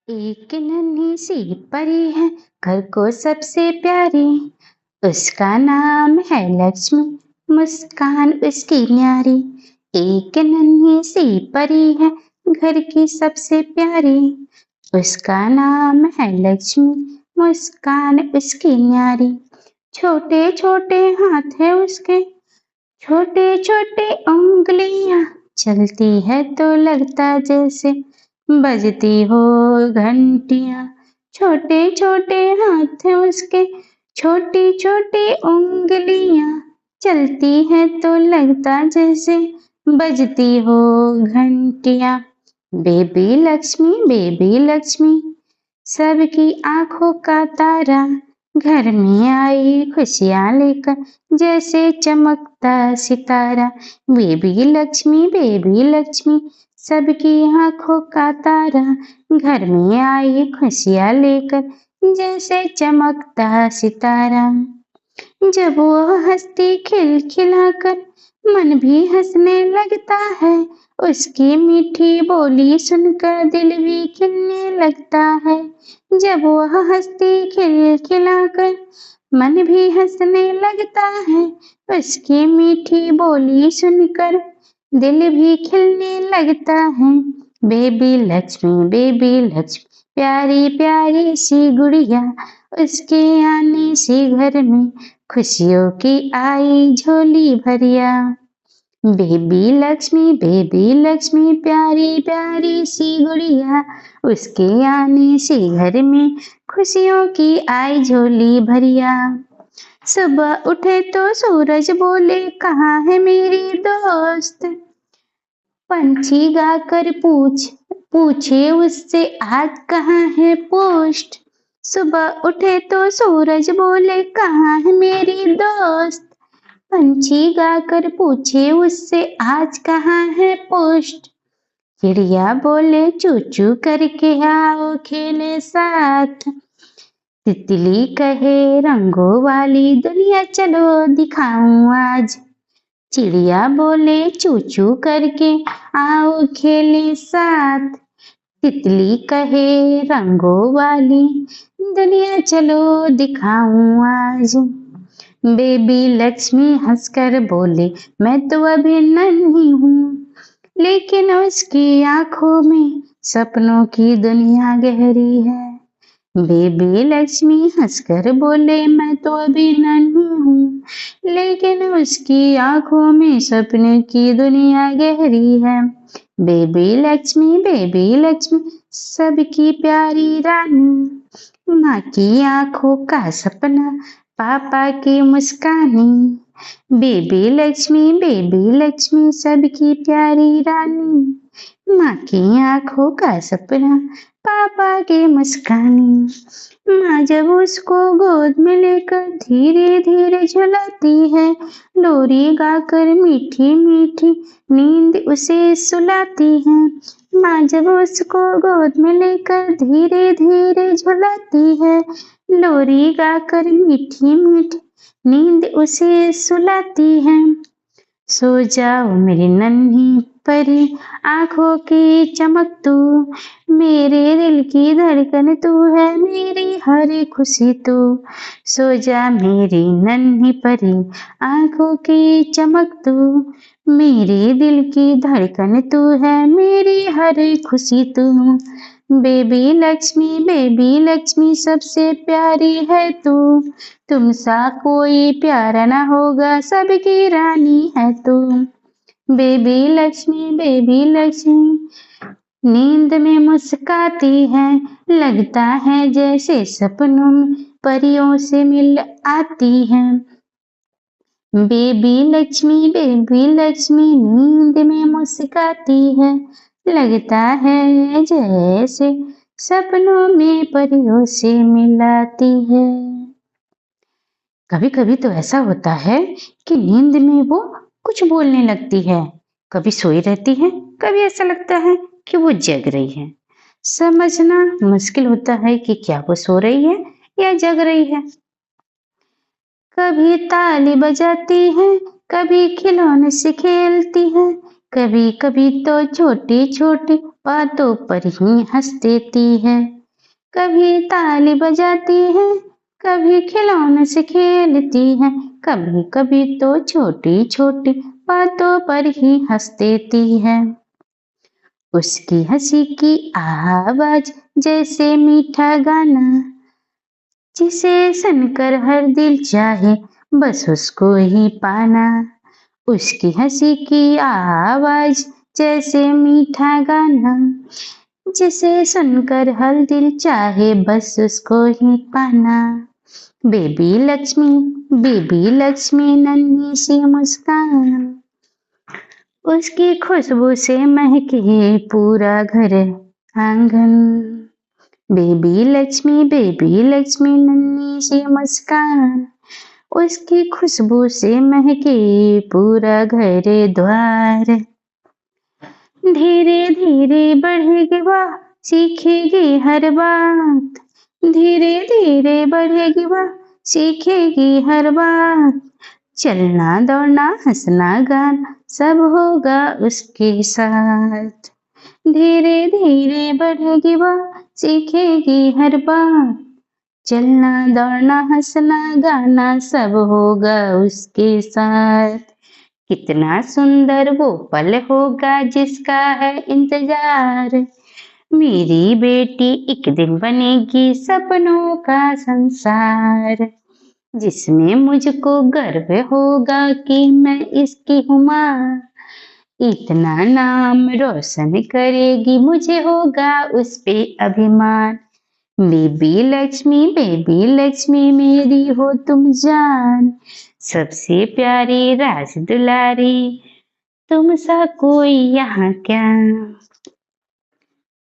एक नन्ही सी परी है, घर को सबसे प्यारी। उसका नाम है लक्ष्मी, मुस्कान उसकी न्यारी। एक नन्ही सी परी है, घर की सबसे प्यारी। उसका नाम है लक्ष्मी, मुस्कान उसकी न्यारी। छोटे छोटे हाथ है उसके, छोटे छोटे उंगलियां। चलती है तो लगता जैसे बजती हो घंटियां। छोटे छोटे हाथ हैं उसके, छोटी छोटी उंगलियां। चलती है तो लगता जैसे बजती हो घंटियां। बेबी लक्ष्मी सबकी आंखों का तारा। घर में आई खुशियाँ लेकर जैसे चमकता सितारा। बेबी लक्ष्मी सबकी आंखों का तारा। घर में आई खुशियाँ लेकर जैसे चमकता सितारा। जब वो हंसती खिलखिलाकर मन भी हंसने लगता है। उसकी मीठी बोली सुनकर दिल भी खिलने लगता है। जब वो हंसती खिलखिलाकर मन भी हंसने लगता है। उसकी मीठी बोली सुनकर दिल भी खिलने लगता है। बेबी लक्ष्मी प्यारी प्यारी सी गुड़िया। उसके आने से घर में खुशियों की आई झोली भरिया। बेबी लक्ष्मी प्यारी प्यारी सी गुड़िया। उसके आने से घर में खुशियों की आई झोली भरिया। सुबह उठे तो सूरज बोले, कहाँ है मेरी दोस्त। पंछी गाकर पूछे उससे, आज कहाँ है पोस्ट। सुबह उठे तो सूरज बोले, कहाँ है मेरी दोस्त। पंछी गाकर पूछे उससे, आज कहाँ है पोस्ट। चिड़िया बोले, चू चू करके आओ खेले साथ। तितली कहे, रंगों वाली दुनिया चलो दिखाऊं आज। चिड़िया बोले, चू चू करके आओ खेले साथ। तितली कहे, रंगों वाली दुनिया चलो दिखाऊं आज। बेबी लक्ष्मी हंसकर बोले, मैं तो अभी नन्ही हूँ, लेकिन उसकी आंखों में सपनों की दुनिया गहरी है। बेबी लक्ष्मी हंसकर बोले, मैं तो अभी नन्ही हूँ, लेकिन उसकी आंखों में सपने की दुनिया गहरी है। बेबी लक्ष्मी सबकी प्यारी रानी। माँ की आंखों का सपना, पापा की मुस्कानी। बेबी लक्ष्मी सबकी प्यारी रानी। माँ की आंखों का सपना, पापा की मुस्कानी। माँ जब उसको गोद में लेकर धीरे धीरे झुलाती है, लोरी गाकर मीठी मीठी नींद उसे सुलाती है। माँ जब उसको गोद में लेकर धीरे धीरे झुलाती है, लोरी गाकर मीठी मीठी नींद उसे सुलाती है। सो जाओ मेरी नन्ही परी, आंखों की चमक तू। मेरे दिल की धड़कन तू है, मेरी हर खुशी तू। सो जा मेरी नन्ही परी, आंखों की चमक तू। मेरे दिल की धड़कन तू है, मेरी हर खुशी तू। बेबी लक्ष्मी सबसे प्यारी है तू। तुम सा कोई प्यारा ना होगा, सबकी रानी है तू। बेबी लक्ष्मी नींद में मुस्काती है, लगता है जैसे सपनों में परियों से मिल आती है। बेबी लक्ष्मी नींद में मुस्काती है, लगता है जैसे सपनों में परियों से मिलाती है। कभी कभी तो ऐसा होता है कि नींद में वो कुछ बोलने लगती है। कभी सोई रहती है, कभी ऐसा लगता है कि वो जग रही है। समझना मुश्किल होता है कि क्या वो सो रही है या जग रही है। कभी ताली बजाती है, कभी खिलौने से खेलती है, कभी कभी तो छोटी छोटी बातों पर ही हंस देती है। कभी ताली बजाती है, कभी खिलौने से खेलती है। कभी कभी तो छोटी छोटी बातों पर ही हंस देती है। उसकी हंसी की आवाज जैसे मीठा गाना, जिसे सुनकर हर दिल चाहे बस उसको ही पाना। उसकी हंसी की आवाज जैसे मीठा गाना, जिसे सुनकर हर दिल चाहे बस उसको ही पाना। बेबी लक्ष्मी नन्ही सी मुस्कान, उसकी खुशबू से महके पूरा घर आंगन। बेबी लक्ष्मी नन्ही सी मुस्कान, उसकी खुशबू से महके पूरा घर द्वार। धीरे धीरे बढ़ेगी वह, सीखेगी हर बात। धीरे धीरे बढ़ेगी वह, सीखेगी हर बात। चलना दौड़ना हंसना गाना सब होगा उसके साथ। धीरे धीरे बढ़ेगी वह, सीखेगी हर बात। चलना दौड़ना हंसना गाना सब होगा उसके साथ। कितना सुंदर वो पल होगा जिसका है इंतजार। मेरी बेटी एक दिन बनेगी सपनों का संसार, जिसमें मुझको गर्व होगा कि मैं इसकी हूँ माँ। इतना नाम रोशन करेगी, मुझे होगा उस पे अभिमान। बेबी लक्ष्मी मेरी हो तुम जान, सबसे प्यारी राज दुलारी, तुम सा कोई यहाँ क्या।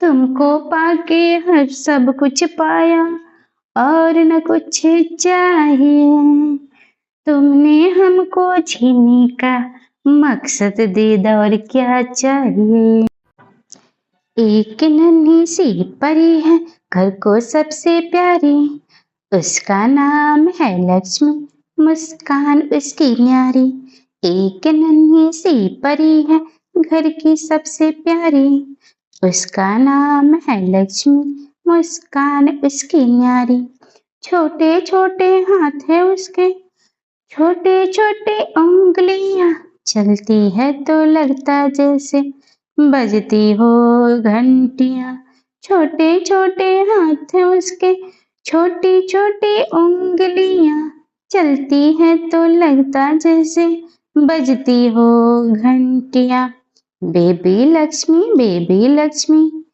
तुमको पाके हर सब कुछ पाया और न कुछ चाहिए। तुमने हमको जीने का मकसद दे दा और क्या चाहिए। एक नन्ही सी परी है घर को सबसे प्यारी, उसका नाम है लक्ष्मी, मुस्कान उसकी न्यारी। एक नन्ही सी परी है घर की सबसे प्यारी, उसका नाम है लक्ष्मी, मुस्कान उसकी न्यारी। छोटे छोटे हाथ है उसके, छोटे छोटे उंगलियां, चलती है तो लगता जैसे बजती हो घंटियां। छोटे छोटे हाथ है उसके, छोटी छोटी उंगलियां, चलती है तो लगता जैसे बजती हो घंटियां। बेबी लक्ष्मी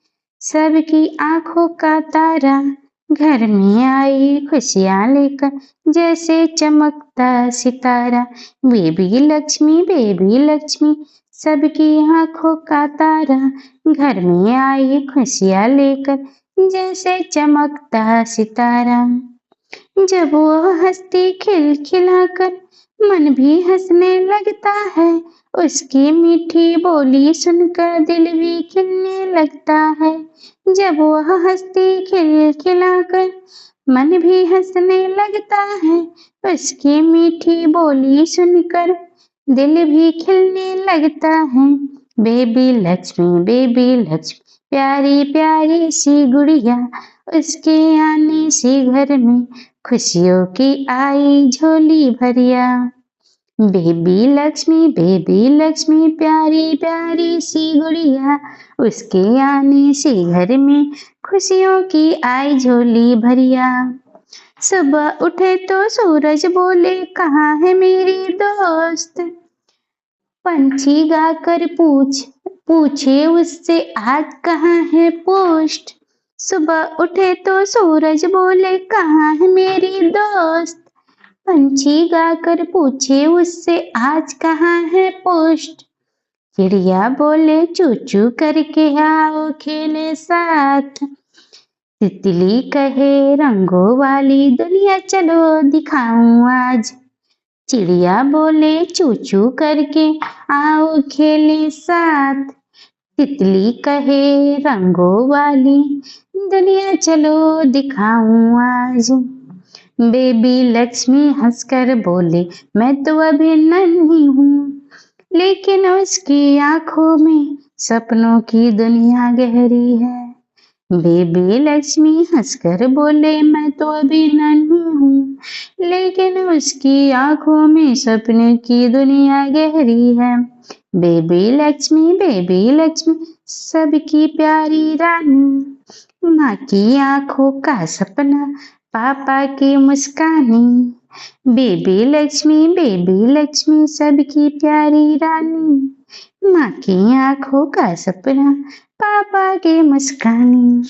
सबकी आंखों का तारा, घर में आई खुशियां लेकर जैसे चमकता सितारा। बेबी लक्ष्मी सबकी आंखों का तारा, घर में आई खुशियां लेकर जैसे चमकता सितारा। जब वो हंसती खिलखिलाकर मन भी हंसने लगता है, उसकी मीठी बोली सुनकर दिल भी खिलने लगता है। जब वो हंसती खिलखिलाकर मन भी हंसने लगता है, उसकी मीठी बोली सुनकर दिल भी खिलने लगता है। बेबी लक्ष्मी प्यारी प्यारी सी गुड़िया, उसके आने से घर में खुशियों की आई झोली भरिया। बेबी लक्ष्मी प्यारी प्यारी सी गुड़िया, उसके आने से घर में खुशियों की आई झोली भरिया। सुबह उठे तो सूरज बोले कहाँ है मेरी दोस्त, पंछी गाकर पूछे उससे आज कहाँ है पोस्ट। सुबह उठे तो सूरज बोले कहाँ है मेरी दोस्त, पंछी गाकर पूछे उससे आज कहाँ है पोस्ट। चिड़िया बोले चू चू करके आओ खेले साथ, तितली कहे रंगों वाली दुनिया चलो दिखाऊं आज। चिड़िया बोले चू चू करके आओ खेले साथ, तितली कहे रंगों वाली दुनिया चलो दिखाऊं आज। बेबी लक्ष्मी हंसकर बोले मैं तो अभी नन्ही हूँ, लेकिन उसकी आंखों में सपनों की दुनिया गहरी है। बेबी लक्ष्मी हंसकर बोले, मैं तो अभी नन्ही हूँ, लेकिन उसकी आंखों में सपने की दुनिया गहरी है। बेबी लक्ष्मी सबकी प्यारी रानी, माँ की आंखों का सपना, पापा की मुस्कानी। बेबी लक्ष्मी सबकी प्यारी रानी, माँ की आंखों का सपना, पापा की मुस्कानी।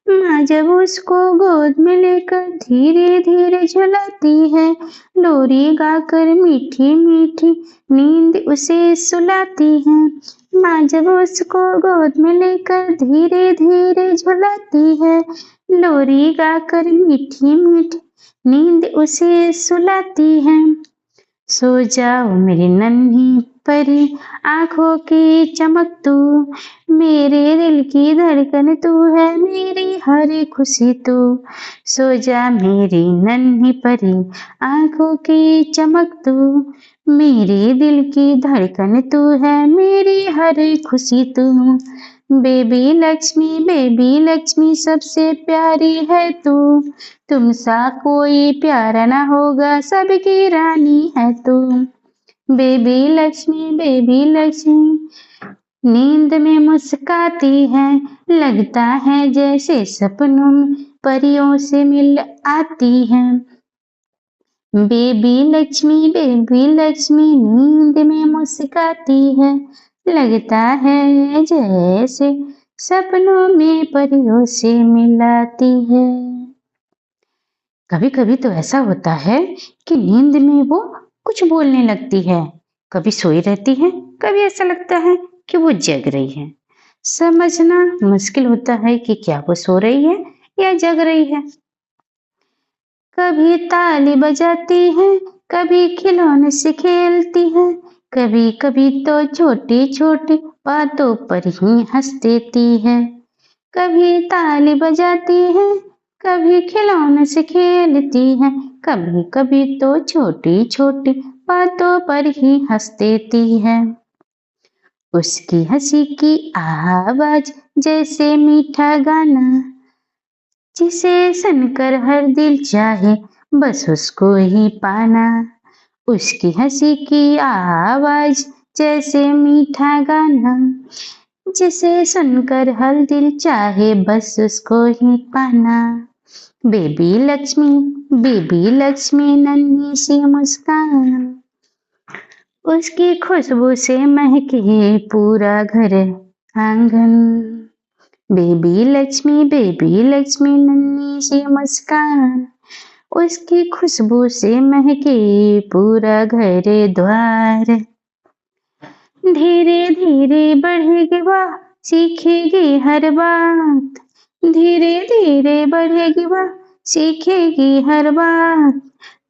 माँ जब उसको गोद में लेकर धीरे धीरे झुलाती है, लोरी गाकर मीठी मीठी नींद उसे सुलाती है। माँ जब उसको गोद में लेकर धीरे धीरे झुलाती है, लोरी गाकर मीठी मीठी नींद उसे सुलाती है। सो जाओ मेरी नन्ही परी, आंखों की चमक तू, मेरे दिल की धड़कन तू है, मेरी हर खुशी तू। सो जा मेरी नन्ही परी, आंखों की चमक तू, मेरे दिल की धड़कन तू है, मेरी हर खुशी तू। बेबी लक्ष्मी सबसे प्यारी है तू, तुम सा कोई प्यारा ना होगा, सबकी रानी है तू। बेबी लक्ष्मी नींद में मुस्काती है, लगता है जैसे सपनों में परियों से मिल आती है। बेबी लक्ष्मी नींद में मुस्काती है, लगता है जैसे सपनों में परियों से मिलाती है। कभी कभी तो ऐसा होता है कि नींद में वो कुछ बोलने लगती है, कभी सोई रहती है, कभी ऐसा लगता है कि वो जग रही है। समझना मुश्किल होता है कि क्या वो सो रही है या जग रही है। कभी ताली बजाती है, कभी खिलौने से खेलती है, कभी कभी तो छोटी छोटी बातों पर ही हंस देती है। कभी ताली बजाती है, कभी खिलौने से खेलती है, कभी कभी तो छोटी छोटी बातों पर ही हंस देती है। उसकी हंसी की आवाज जैसे मीठा गाना, जिसे सुनकर हर दिल चाहे बस उसको ही पाना। उसकी हंसी की आवाज जैसे मीठा गाना, जिसे सुनकर हर दिल चाहे बस उसको ही पाना। बेबी लक्ष्मी नन्ही सी मुस्कान, उसकी खुशबू से महके पूरा घर आंगन। बेबी लक्ष्मी नन्ही सी मुस्कान, उसकी खुशबू से महके पूरा घर द्वार। धीरे धीरे बढ़ेगी वह, सीखेगी हर बात, धीरे धीरे बढ़ेगी वह, सीखेगी हर बात।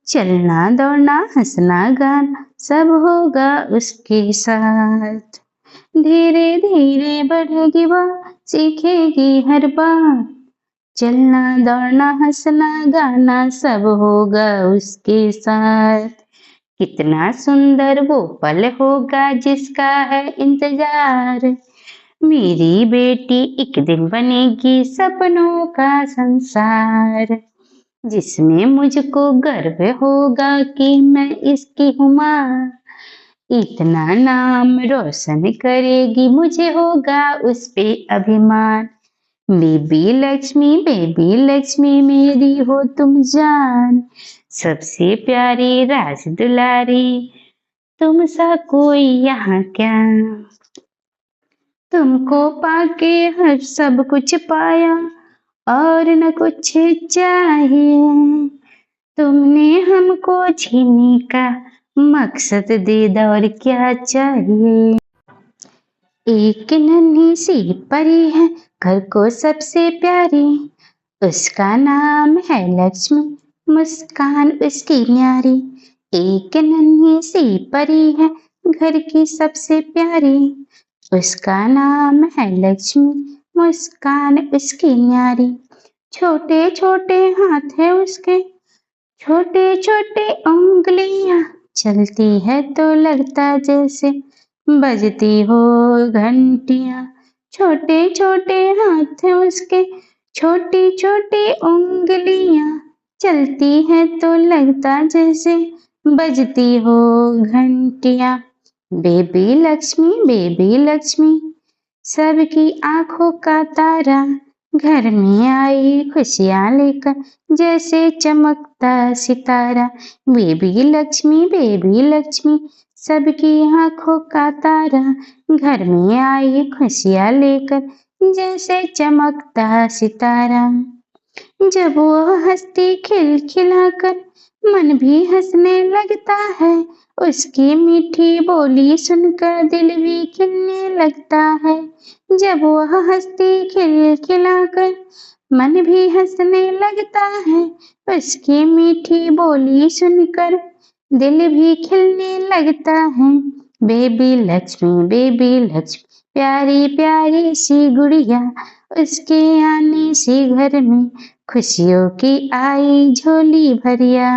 चलना दौड़ना हंसना गाना सब होगा उसके साथ। धीरे धीरे बढ़ेगी वह, सीखेगी हर बात। चलना दौड़ना हंसना गाना सब होगा उसके साथ। कितना सुंदर वो पल होगा जिसका है इंतजार। मेरी बेटी एक दिन बनेगी सपनों का संसार, जिसमें मुझको गर्व होगा कि मैं इसकी हूँ माँ। इतना नाम रोशन करेगी, मुझे होगा उस पे अभिमान। बेबी लक्ष्मी मेरी हो तुम जान, सबसे प्यारी राज दुलारी, तुम सा कोई यहाँ क्या। तुमको पाके हर सब कुछ पाया और न कुछ चाहिए, तुमने हमको जीने का मकसद दे दा और क्या चाहिए। एक नन्ही सी परी है घर को सबसे प्यारी, उसका नाम है लक्ष्मी, मुस्कान उसकी न्यारी। एक नन्ही सी परी है घर की सबसे प्यारी, उसका नाम है लक्ष्मी, मुस्कान उसकी न्यारी। छोटे छोटे हाथ है उसके, छोटे छोटे उंगलियां, चलती है तो लगता जैसे बजती हो घंटियां। छोटे छोटे हाथ हैं उसके, छोटी छोटी उंगलियां, चलती है तो लगता जैसे बजती हो घंटियां। बेबी लक्ष्मी सबकी आंखों का तारा, घर में आई खुशियां लेकर जैसे चमकता सितारा। बेबी लक्ष्मी सबकी आंखों का तारा, घर में आई खुशियां लेकर जैसे चमकता सितारा। जब वो हंसती खिलखिलाकर मन भी हंसने लगता है, उसकी मीठी बोली सुनकर दिल भी खिलने लगता है। जब वो हंसती खिलखिलाकर मन भी हंसने लगता है, उसकी मीठी बोली सुनकर दिल भी खिलने लगता है। बेबी लक्ष्मी प्यारी प्यारी सी गुड़िया, उसके आने से घर में खुशियों की आई झोली भरिया।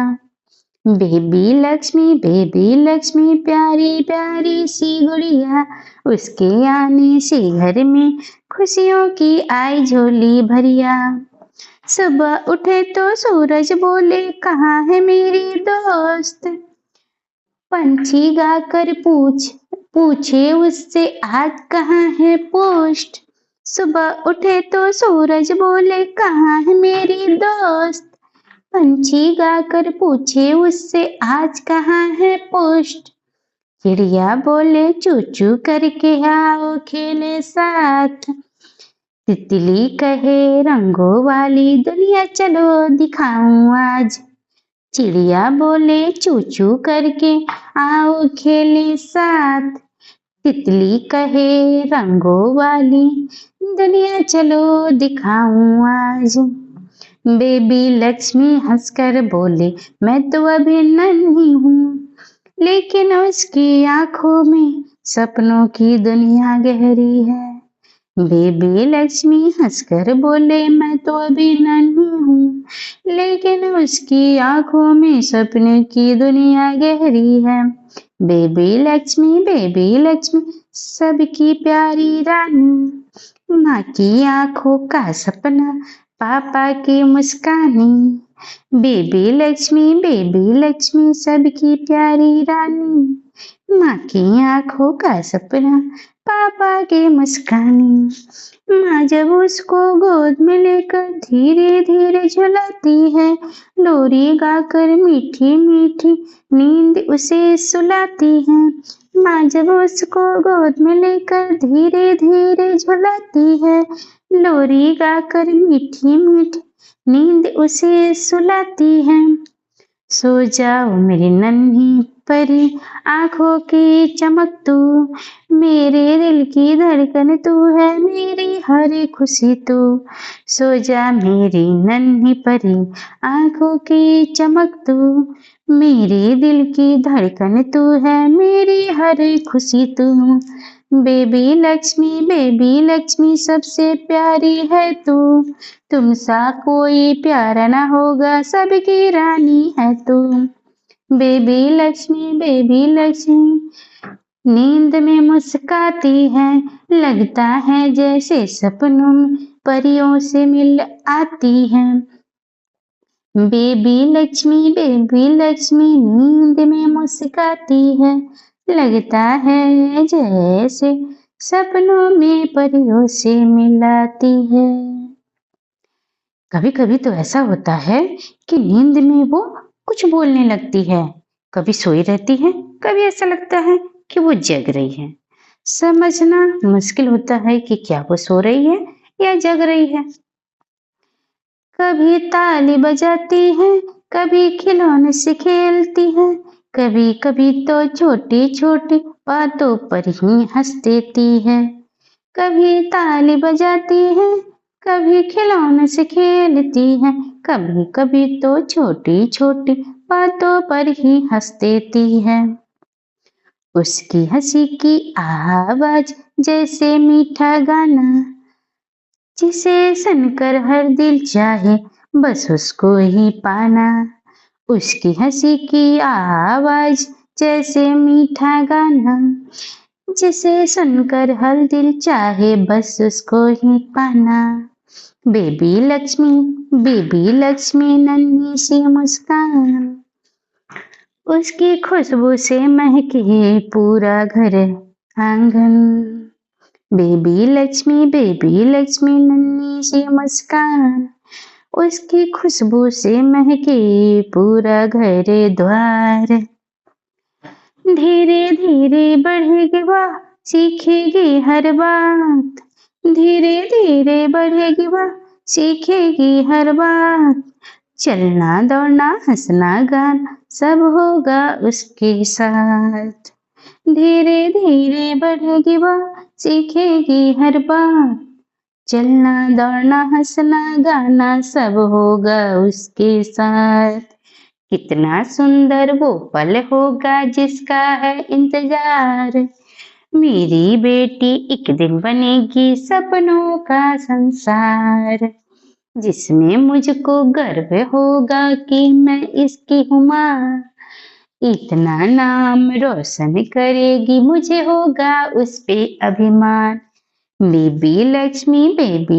बेबी लक्ष्मी प्यारी प्यारी सी गुड़िया, उसके आने से घर में खुशियों की आई झोली भरिया। सुबह उठे तो सूरज बोले कहाँ है मेरी दोस्त, पंछी गाकर पूछे उससे आज कहाँ है पोस्ट। सुबह उठे तो सूरज बोले कहाँ है मेरी दोस्त, पंछी गाकर पूछे उससे आज कहाँ है पोस्ट। चिड़िया बोले चू चू करके आओ खेले साथ, तितली कहे रंगों वाली दुनिया चलो दिखाऊं आज। चिड़िया बोले चू चू करके आओ खेले साथ, तितली कहे रंगों वाली दुनिया चलो दिखाऊं आज। बेबी लक्ष्मी हंसकर बोले मैं तो अभी नन्ही हूँ, लेकिन उसकी आंखों में सपनों की दुनिया गहरी है। बेबी लक्ष्मी हंसकर बोले मैं तो अभी नन्ही हूँ, लेकिन उसकी आंखों में सपने की दुनिया गहरी है। बेबी लक्ष्मी सबकी प्यारी रानी, माँ की आंखों का सपना पापा की मुस्कानी। बेबी लक्ष्मी सबकी प्यारी रानी, माँ की आंखों का सपना पापा की मुस्कानी। माँ जब उसको गोद में लेकर धीरे धीरे झुलाती है, लोरी गाकर मीठी मीठी नींद उसे सुलाती है। माँ जब उसको गोद में लेकर धीरे धीरे झुलाती है, लोरी गाकर मीठी मीठी नींद उसे सुलाती है। सो जाओ मेरी नन्ही परी, आंखों की चमक तू, मेरे दिल की धड़कन तू है, मेरी हर खुशी तू। सो जा मेरी नन्ही परी, आंखों की चमक तू, मेरे दिल की धड़कन तू है, मेरी हर खुशी तू। बेबी लक्ष्मी सबसे प्यारी है तू, तुम सा कोई प्यारा ना होगा, सबकी रानी है तू। बेबी लक्ष्मी नींद में मुस्काती है, लगता है जैसे सपनों में परियों से मिल आती है। बेबी लक्ष्मी नींद में मुस्काती है, लगता है जैसे सपनों में परियों से मिलाती है। कभी कभी तो ऐसा होता है कि नींद में वो कुछ बोलने लगती है, कभी सोई रहती है, कभी ऐसा लगता है कि वो जग रही है। समझना मुश्किल होता है कि क्या वो सो रही है या जग रही है। कभी ताली बजाती है, कभी खिलौने से खेलती है, कभी कभी तो छोटी छोटी बातों पर ही हंस देती है। कभी ताली बजाती है, कभी खिलौने से खेलती है, कभी कभी तो छोटी छोटी बातों पर ही हंस देती है। उसकी हंसी की आवाज जैसे मीठा गाना, जिसे सुनकर हर दिल चाहे बस उसको ही पाना। उसकी हंसी की आवाज जैसे मीठा गाना, जिसे सुनकर हर दिल चाहे बस उसको ही पाना। बेबी लक्ष्मी नन्ही सी मुस्कान, उसकी खुशबू से महके पूरा घर आंगन। बेबी लक्ष्मी नन्ही सी मुस्कान, उसकी खुशबू से महके पूरा घर द्वार। धीरे धीरे बढ़ेगी वह, सीखेगी हर बात। धीरे धीरे बढ़ेगी वह, सीखेगी हर बात। चलना दौड़ना हंसना गाना सब होगा उसके साथ। धीरे धीरे बढ़ेगी वह, सीखेगी हर बात। चलना दौड़ना हंसना गाना सब होगा उसके साथ। कितना सुंदर वो पल होगा जिसका है इंतजार। मेरी बेटी एक दिन बनेगी सपनों का संसार, जिसमें मुझको गर्व होगा कि मैं इसकी हूँ माँ। इतना नाम रोशन करेगी, मुझे होगा उस पे अभिमान। बेबी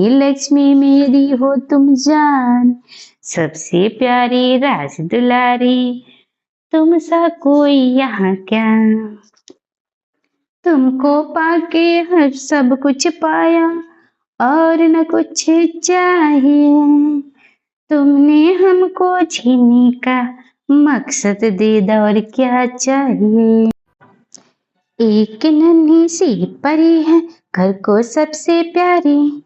लक्ष्मी मेरी हो तुम जान, सबसे प्यारी राज दुलारी, तुम सा कोई यहाँ क्या। तुमको पाके हर सब कुछ पाया और न कुछ चाहिए। तुमने हमको जीने का मकसद दे दा और क्या चाहिए। एक नन्ही सी परी है घर को सबसे प्यारी,